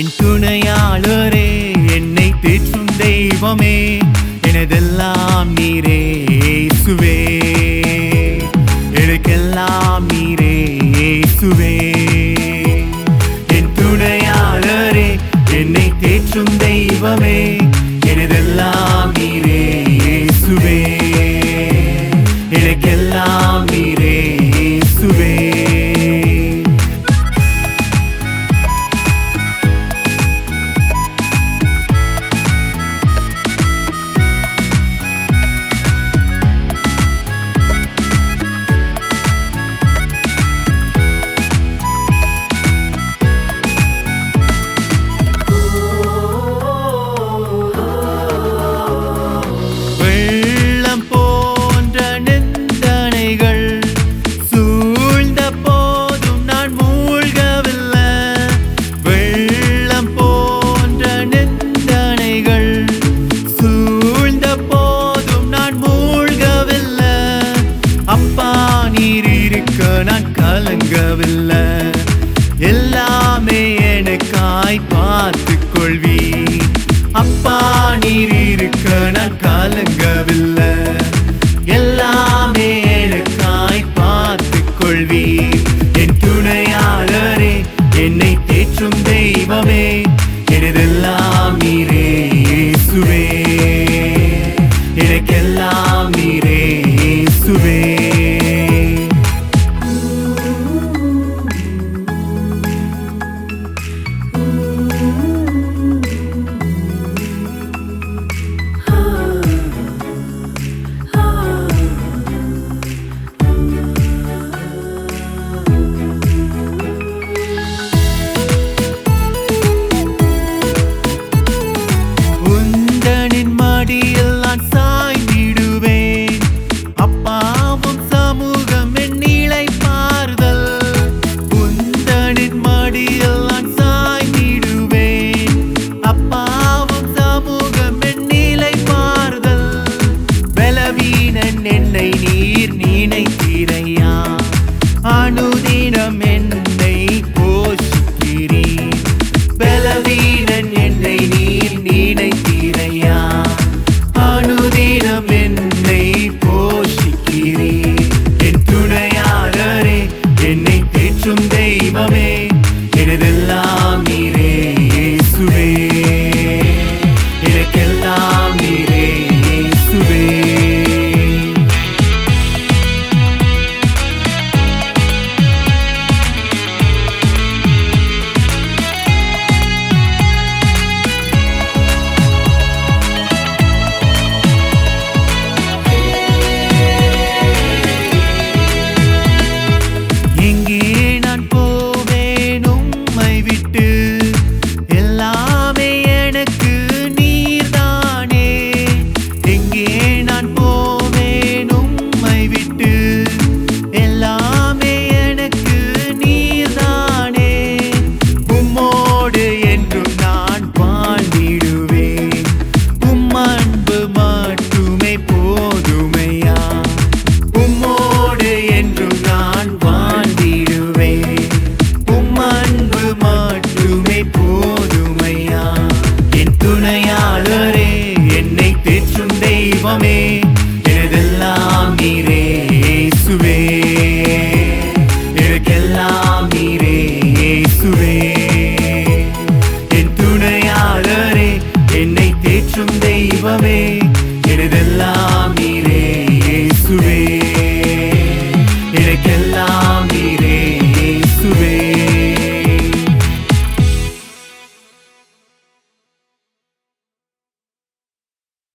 என் துணையாளரே, என்னை தேற்றும் தெய்வமே, எனதெல்லாம் நீரே இயேசுவே, எனக்கெல்லாம் நீரே இயேசுவே. என் துணையாளரே, என்னை தேற்றும் தெய்வமே, எனதெல்லாம் நீரே இயேசுவே, எனக்கெல்லாம் நீரே இயேசுவே. நான் கலங்கவில்லை, எல்லாமே எனக்காய் பார்த்துக் கொள்வி. அப்பா நீர் இருக்க நான் கலங்கவில்லை, எல்லாமே எனக்காய் பார்த்துக் கொள்வி. என் துணையாளரே, என்னை தேற்றும் தெய்வமே, எனதெல்லாம் நீரே இயேசுவே, எனக்கெல்லாம் நீரே இயேசுவே. என்னை நீர் நினைத்தீரையா, அனுதினம் என்னை போஷிக்கிறீர். பலவீனன் என்னை நீர் நினைத்தீரையா, அனுதினம் என்னை போஷிக்கிறீர். என் துணையாளரே, என்னை தேற்றும் தெய்வமே, எனதெல்லாம் நீரே இயேசுவே, எனக்கெல்லாம் நீரே இயேசுவே. எல்லாமே எனக்கு நீர்தானே, எங்கே நான் போவேன் உம்மை விட்டு, எல்லாமே எனக்கு நீர்தானே. உம்மோடு என்றும் நான் வாழ்ந்திடுவேன், உம் அன்பு மட்டுமே போதுமையா. உம்மோடு என்றும் நான் வாழ்ந்திடுவேன், உம் அன்பு மட்டுமே போதுமையா. என் துணையாளரே, என்னை தேற்றும் தெய்வமே,